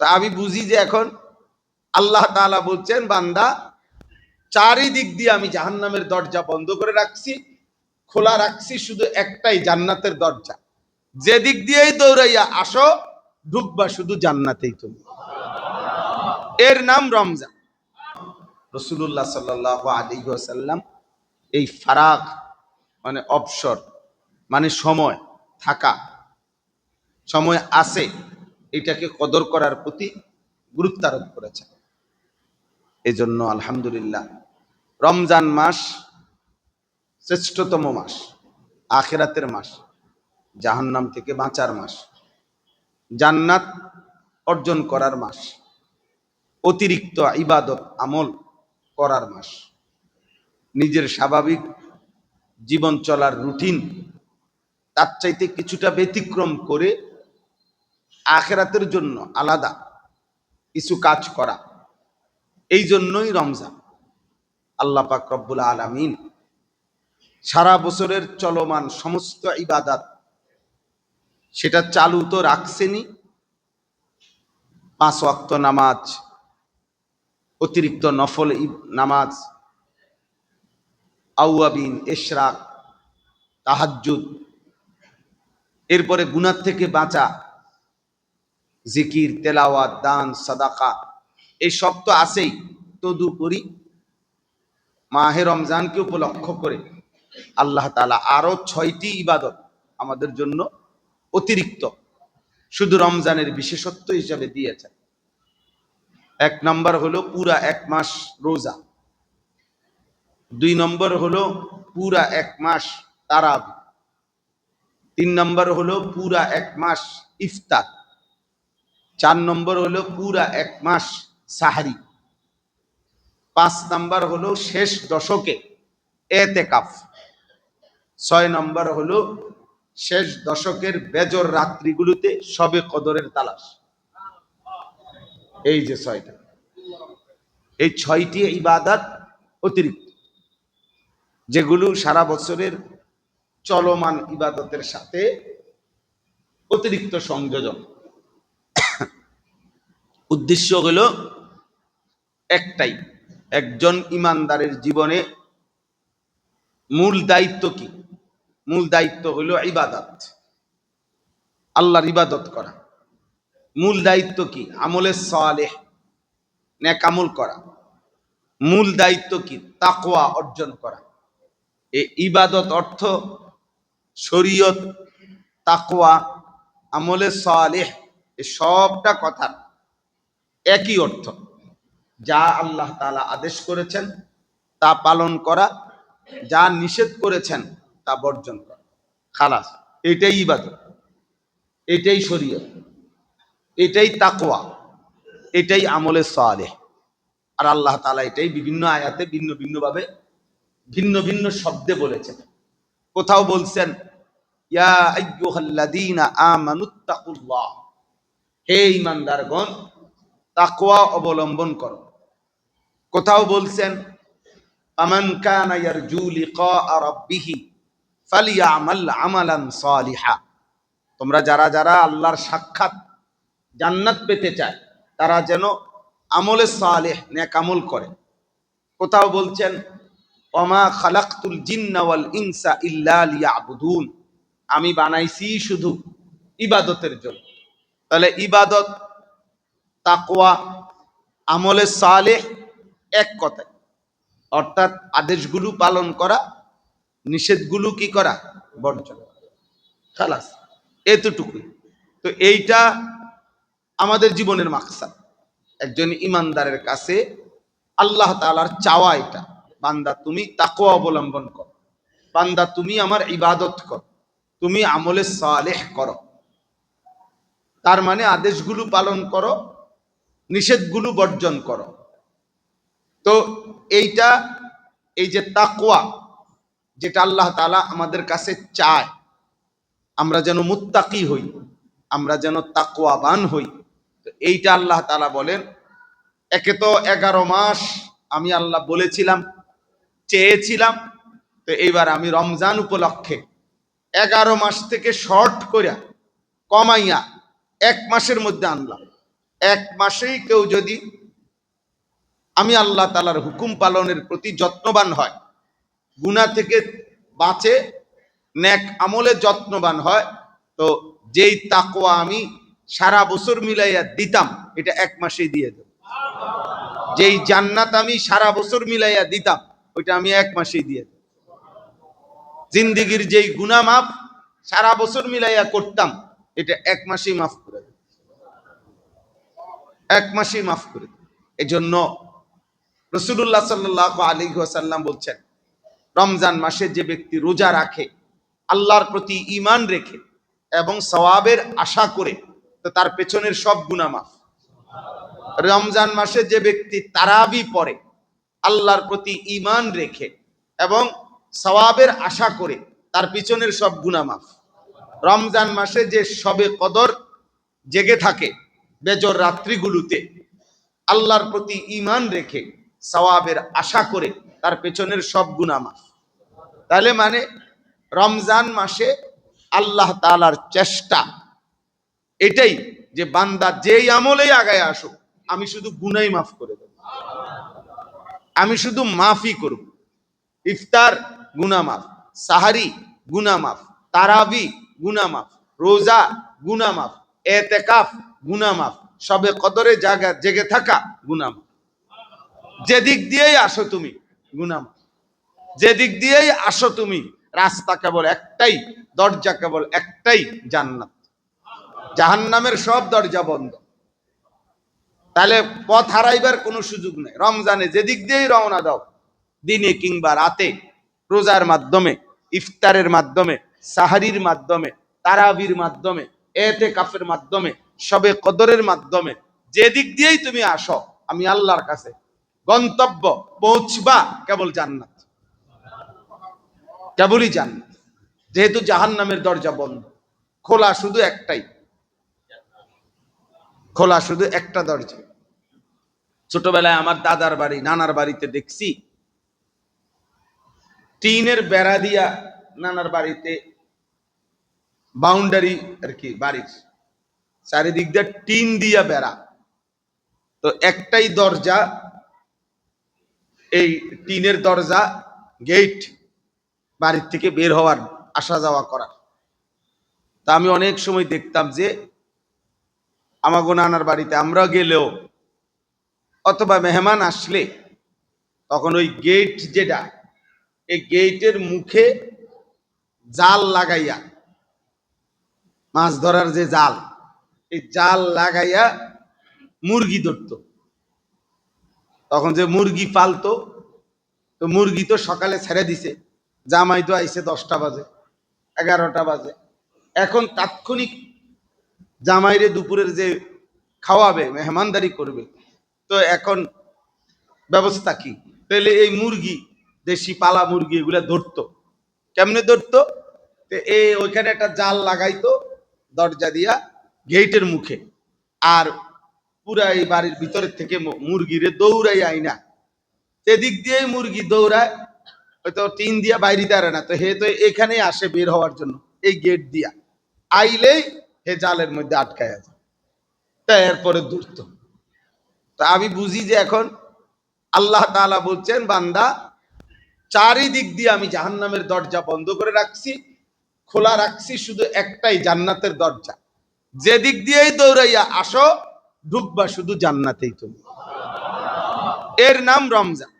তা আমি বুঝি যে এখন আল্লাহ তাআলা বলছেন, বান্দা চারিদিক দিয়ে আমি জাহান্নামের দরজা বন্ধ করে রাখছি, খোলা রাখছি শুধু একটাই, জান্নাতের দরজা। যে দিক দিয়েই দৌড়াইয়া আসো, ঢুকবা শুধু জান্নাতেই তুমি। এর নাম রমজান। রাসূলুল্লাহ সাল্লাল্লাহু আলাইহি ওয়াসাল্লাম এই ফারাগ মানে অবসর মানে সময় থাকা, সময় আছে, এটাকে কদর করার প্রতি গুরুত্ব আরোপ করেছেন। এই জন্য আলহামদুলিল্লাহ রমজান মাস শ্রেষ্ঠতম মাস, আখিরাতের মাস, জাহান্নাম থেকে বাঁচার মাস, জান্নাত অর্জন করার মাস, অতিরিক্ত ইবাদত আমল করার মাস, নিজের স্বাভাবিক জীবন চলার রুটিন তার চাইতে কিছুটা ব্যতিক্রম করে আখিরাতের জন্য আলাদা কিছু কাজ করা। এই জন্যই রমজান। আল্লাহ পাক রব্বুল আলামিন সারা বছরের চলমান সমস্ত ইবাদত সেটা চালু তো রাখছেনই, 5 ওয়াক্ত নামাজ, অতিরিক্ত নফল নামাজ, আওয়াবিন, ইশরাক, তাহাজ্জুদ, এরপরে গুনাহ থেকে বাঁচা, জিকির, তেলাওয়াত, দান, সাদাকা, এই সব তো আছেই। তদুপরি মাহে রমজানকে উপলক্ষ করে আল্লাহ তাআলা আরো 6টি ইবাদত আমাদের জন্য অতিরিক্ত শুধু রমজানের বিশেষত্ব হিসাবে দিয়েছেন। 1 নম্বর হলো পুরা 1 মাস রোজা, 2 নম্বর হলো পুরা 1 মাস তারাবি, 3 নম্বর হলো পুরা 1 মাস ইফতার, 4 নম্বর হলো পুরা 1 মাস সাহরি, 5 নম্বর হলো শেষ দশকে এতেকাফ, 6 নম্বর হলো শেষ দশকের বেজর রাত্রিগুলোতে শবে কদরের তালাশ। এই যে 6টা, এই 6টি ইবাদত অতিরিক্ত, যেগুলো সারা বছরের চলমান ইবাদতের সাথে অতিরিক্ত সংযোজন। উদ্দেশ্য হলো একটাই, একজন ইমানদারের জীবনে মূল দায়িত্ব কি? মূল দায়িত্ব হলো ইবাদত, আল্লাহর ইবাদত করা। মূল দায়িত্ব কি? আমলে সালেহ, নেক আমল করা। মূল দায়িত্ব কি? তাকওয়া অর্জন করা। এই ইবাদত অর্থ শরীয়ত, তাকওয়া, আমলে সালেহ, এই সবটা কথা একই অর্থ। যা আল্লাহ তাআলা আদেশ করেছেন তা পালন করা, যা নিষেধ করেছেন তা বর্জন করা, খালাস। এটাই ইবাদত, এটাই শরীয়ত, এটাই তাকওয়া, এটাই আমলে সালেহ। আর আল্লাহ তাআলা এটাই বিভিন্ন আয়াতে ভিন্ন ভিন্ন ভাবে ভিন্ন ভিন্ন শব্দে বলেছেন। কোথাও বলছেন ইয়া আইয়ুহাল্লাযীনা আমানুত্তাকুল্লাহ, হে ঈমানদারগণ তাকওয়া অবলম্বন করো। কোথাও বলছেন আমান কানা ইয়ারজু লিকা রাব্বিহি ফালিয়ামাল আমালান সালিহা, তোমরা যারা যারা আল্লাহর সাক্ষাৎ জান্নাত পেতে চায় তারা যেন আমলে সালেহ, নেক আমল করে। কোথাও বলছেন ওমা খালাকতুল জিন্না ওয়াল ইনসা ইল্লা লিয়াবুদুন, আমি বানাইছি শুধু ইবাদতের জন্য। তাহলে ইবাদত, তাকওয়া, আমলে সালেহ এক কথায়, অর্থাৎ আদেশগুলো পালন করা, নিষেধগুলো কি করা? বর্জন। খালাস, এতটুকুই। তো এইটা আমাদের জীবনের মাকসাদ। একজন ইমানদারের কাছে আল্লাহ তাআলার চাওয়া এটা, বান্দা তুমি তাকওয়া অবলম্বন করো, বান্দা তুমি আমার ইবাদত করো, তুমি আমলে সালেহ করো। তার মানে আদেশগুলো পালন করো, নিষেধগুলো বর্জন করো। তো এইটা, এই যে তাকওয়া, যেটা আল্লাহ তাআলা আমাদের কাছে চায় আমরা যেন মুত্তাকি হই, আমরা যেন তাকওয়াবান হই, তো এইটা আল্লাহ তাআলা বলেন। একে তো 11 মাস আমি আল্লাহ বলেছিলাম, চেয়েছিলাম, তো এইবার আমি রমজান উপলক্ষে 11 মাস থেকে শর্ট করে কমাইয়া 1 মাসের মধ্যে আনলাম। এক মাসেই কেউ যদি আমি আল্লাহ তাআলার হুকুম পালনের প্রতি যত্নবান হয়, গুনাহ থেকে বাঁচে, নেক আমলে যত্নবান হয়, তো যেই তাকওয়া আমি সারা বছর মিলাইয়া দিতাম এটা এক মাসেই দিয়ে দেব। যেই জান্নাত আমি সারা বছর মিলাইয়া দিতাম ওইটা আমি এক মাসেই দিয়ে দেব। জিন্দিগির যেই গুনাহ মাফ সারা বছর মিলাইয়া করতাম এটা এক মাসেই মাফ করে দেব, এক মাসেই মাফ করে দেব। এজন্য রাসূলুল্লাহ সাল্লাল্লাহু আলাইহি ওয়াসাল্লাম বলছেন, রমজান মাসে যে ব্যক্তি রোজা রাখে আল্লাহর প্রতি ঈমান রেখে এবং সওয়াবের আশা করে, তো তার পেছনের সব গুনাহ মাফ। রমজান মাসে যে ব্যক্তি তারাবি পড়ে আল্লাহর প্রতি ঈমান রেখে এবং সওয়াবের আশা করে, তার পিছনের সব গুনাহ মাফ। রমজান মাসে যে শবে কদর জেগে থাকে বেজর রাত্রিগুলোতে আল্লাহর প্রতি ঈমান রেখে সওয়াবের আশা করে, তার পেছনের সব গুনাহ মাফ। তাহলে মানে রমজান মাসে আল্লাহ তাআলার চেষ্টা এটাই যে বান্দা যেই আমলেই আগায় আসুক আমি শুধু গুনাহই মাফ করে দেব, আমি শুধু মাফই করব। ইফতার গুনাহ মাফ, সাহারি গুনাহ মাফ, তারাবি গুনাহ মাফ, রোজা গুনাহ মাফ, এতেকাফ গুনাহ মাফ, শবে কদরে জেগে থাকা গুনাহ মাফ। যেদিক দিয়েই আসো তুমি গুনাহ মাফ, যেদিক দিয়েই আসো তুমি, রাস্তা কেবল একটাই, দরজা কেবল একটাই, জান্নাত। জাহান্নামের সব দরজা বন্ধ। তাহলে পথ হারাইবার কোনো সুযোগ নেই। রমজানে যেদিক দিয়েই রওনা দাও, দিনে কিংবা রাতে, রোজার মাধ্যমে, ইফতারের মাধ্যমে, সাহারির মাধ্যমে, তারাবির মাধ্যমে, এতেকাফের মাধ্যমে, শবে কদরের মাধ্যমে, যেদিক দিয়েই তুমি আসো আমি আল্লাহর কাছে গন্তব্য পৌঁছবা কেবল জান্নাত, কেবলই জান্নাত। যেহেতু জাহান্নামের দরজা বন্ধ, খোলা শুধু একটাই, খোলা শুধু একটা দরজা। ছোটবেলায় আমার দাদার বাড়ি, নানার বাড়িতে দেখছি টিনের বেড়া দিয়া নানার বাড়িতে বাউন্ডারি আর কি, বাড়ির চারিদিক দিয়ে টিন দিয়া বেড়া, তো একটাই দরজা, এই টিনের দরজা, গেট, বাড়ির থেকে বের হওয়ার, আসা যাওয়া করার। তা আমি অনেক সময় দেখতাম যে আমাগো নানার বাড়িতে আমরা গেলেও অথবা মেহমান আসলে তখন ওই গেট যেটা, এই গেটের মুখে জাল লাগাইয়া, মাছ ধরার যে জাল, এই জাল লাগাইয়া মুরগি ধরত। তখন যে মুরগি পালতো, তো মুরগি তো সকালে ছেড়ে দিছে, জামাই তো আইছে 10টা বাজে, 11টা বাজে, এখন তাৎক্ষণিক জামাইরে দুপুরের যে খাওয়াবে, মেহমানদারি করবে, তো এখন ব্যবস্থা কি? তাহলে এই মুরগি, দেশি পালা মুরগি, এগুলা ধরতো। কেমনে ধরতো? ওইখানে একটা জাল লাগাইতো দরজা দিয়া গেটের মুখে, আর পুরা এই বাড়ির ভিতরের থেকে মুরগিরে দৌড়াই আইনা, সেদিক দিয়েই মুরগি দৌড়ায়, হয়তো টিন দিয়া বাইরে দাঁড়ে না, তো হে তো এখানেই আসে বের হওয়ার জন্য, এই গেট দিয়া আইলেই হে জালের মধ্যে আটকায় আছে, তা এরপরে ধরত। তা আমি বুঝি যে এখন আল্লাহ তাআলা বলছেন, বান্দা চারিদিক দিয়ে আমি জাহান্নামের দরজা বন্ধ করে রাখছি, খোলা রাখছি শুধু একটাই, জান্নাতের দরজা। যেদিক দিয়েই দৌড়াইয়া আসো ঢুকবা শুধু জান্নাতেই তুমি। এর নাম রমজান।